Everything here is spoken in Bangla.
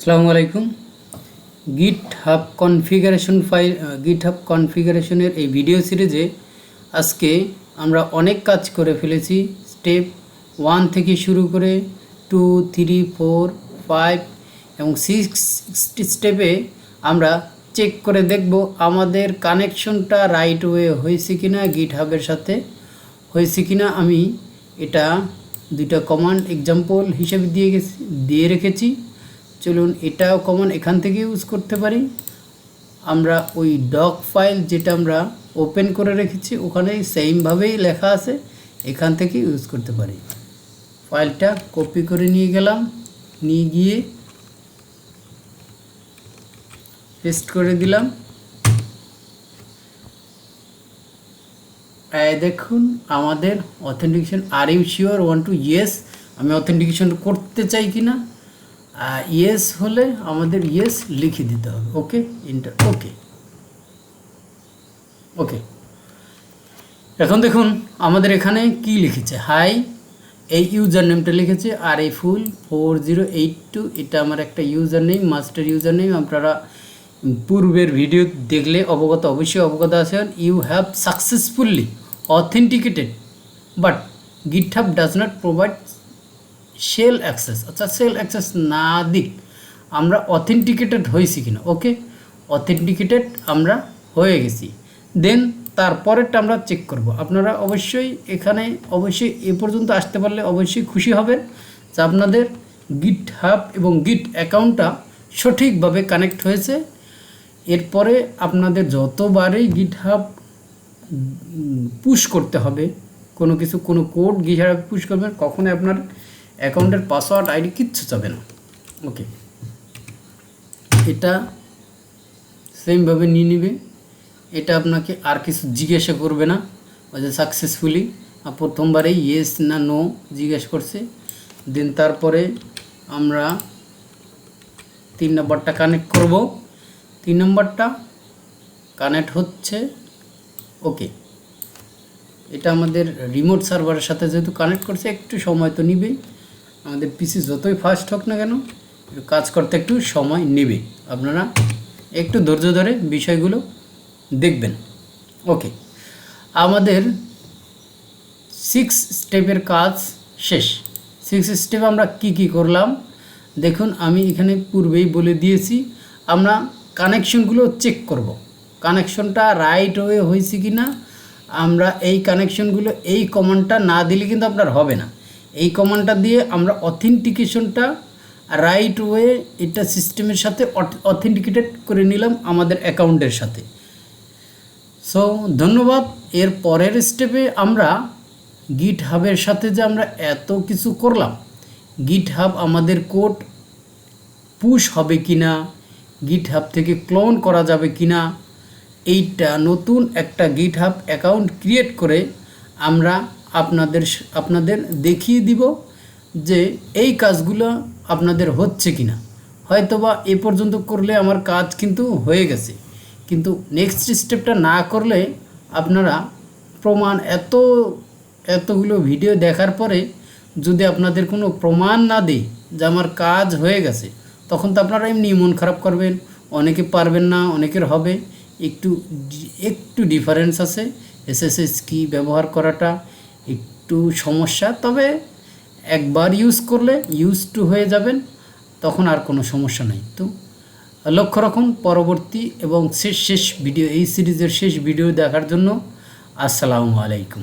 আসসালামু আলাইকুম। GitHub কনফিগারেশন ফাইল GitHub কনফিগারেশনের এই ভিডিও সিরিজে আজকে আমরা অনেক কাজ করে ফেলেছি। স্টেপ 1 থেকে শুরু করে 2, 3, 4, 5 এবং 6 স্টেপে আমরা চেক করে দেখব আমাদের কানেকশনটা রাইট ওয়ে হয়েছে কিনা, GitHub-এর সাথে হয়েছে কিনা। আমি এটা দুইটা কমান্ড এক্সাম্পল হিসেবে দিয়ে রেখেছি। চলুন এটাও কমন এখান থেকে ইউজ করতে পারি। আমরা ওই ডক ফাইল যেটা আমরা ওপেন করে রেখেছি ওখানে সেমভাবেই লেখা আছে, এখান থেকে ইউজ করতে পারি। ফাইলটা কপি করে নিয়ে গেলাম, নিয়ে গিয়ে পেস্ট করে দিলাম। দেখুন আমাদের authentication, are you sure want to, yes আমি অথেন্টিকেশন করতে চাই কিনা। ইয়েস হলে আমাদের ইয়েস লিখে দিতে হবে। ওকে, এন্টার। ওকে ওকে এখন দেখুন আমাদের এখানে কি লিখেছে, হাই, এই ইউজার নেমটা লিখেছে আর এই ফুল 4082, এটা আমার একটা user name, master user name. আপনারা পূর্বের ভিডিও দেখলে অবশ্যই অবগত আছেন। You have successfully authenticated but GitHub does not provide shell access. আচ্ছা, সেল অ্যাক্সেস না দিক, আমরা অথেন্টিকেটেড হয়েছি কিনা। ওকে, অথেন্টিকেটেড আমরা হয়ে গেছি। দেন তারপরেরটা আমরা চেক করব। আপনারা অবশ্যই এখানে এ পর্যন্ত আসতে পারলে অবশ্যই খুশি হবেন যে আপনাদের GitHub এবং Git অ্যাকাউন্টটা সঠিকভাবে কানেক্ট হয়েছে। এরপরে আপনাদের যতবারই GitHub পুশ করতে হবে কোনো কিছু, কোনো কোড GitHub পুশ করবেন, কখনোই আপনার অ্যাকাউন্টের পাসওয়ার্ড আইডি কিচ্ছু যাবে না। ওকে, এটা সেমভাবে নিয়ে নেবে। এটা আপনাকে আর কিছু জিজ্ঞাসা করবে না, ওই যে সাকসেসফুলি প্রথমবারেই ইয়েস না নো জিজ্ঞেস করছে। দেন তারপরে আমরা 3 নম্বরটা কানেক্ট করব। 3 নম্বরটা কানেক্ট হচ্ছে। ওকে, এটা আমাদের রিমোট সার্ভারের সাথে যেহেতু কানেক্ট করছে একটু সময় তো নেবেই। আমাদের পিসি যতই ফাস্ট হোক না কেন কাজ করতে একটু সময় নেবে। আপনারা একটু ধৈর্য ধরে বিষয়গুলো দেখবেন। ওকে, আমাদের 6 স্টেপের কাজ শেষ। 6 স্টেপ আমরা কি করলাম দেখুন, আমি এখানে পূর্বেই বলে দিয়েছি। আমরা কানেকশনগুলো চেক করব, কানেকশনটা রাইট ওয়ে হয়েছে কি না। আমরা এই কানেকশনগুলো, এই কমান্ডটা না দিলে কিন্তু আপনার হবে না। এই কমান্ডটা দিয়ে আমরা অথেন্টিকেশনটা রাইট ওয়ে এটা সিস্টেমের সাথে অথেন্টিকেটেড করে নিলাম আমাদের অ্যাকাউন্টের সাথে। সো ধন্যবাদ। এর পরের স্টেপে আমরা GitHub-এর সাথে যে আমরা এত কিছু করলাম, GitHub আমাদের কোড পুশ হবে কি না, GitHub থেকে ক্লোন করা যাবে কি না, এইটা নতুন একটা GitHub অ্যাকাউন্ট ক্রিয়েট করে আমরা আপনাদের দেখিয়ে দিব যে এই কাজগুলো আপনাদের হচ্ছে কি না। হয়তোবা এ পর্যন্ত করলে আমার কাজ কিন্তু হয়ে গেছে, কিন্তু নেক্সট স্টেপটা না করলে আপনারা প্রমাণ, এতগুলো ভিডিও দেখার পরে যদি আপনাদের কোনো প্রমাণ না দেই যে আমার কাজ হয়ে গেছে, তখন তো আপনারা এমনি মন খারাপ করবেন। অনেকে পারবেন না, অনেকের হবে। একটু ডিফারেন্স আছে, SSH কি ব্যবহার করাটা একটু সমস্যা, তবে একবার ইউজ করলে ইউজ টু হয়ে যাবেন, তখন আর কোনো সমস্যা নেই। তো লক্ষ্য রাখুন পরবর্তী এবং শেষ ভিডিও, এই সিরিজের শেষ ভিডিও দেখার জন্য। আসসালামু আলাইকুম।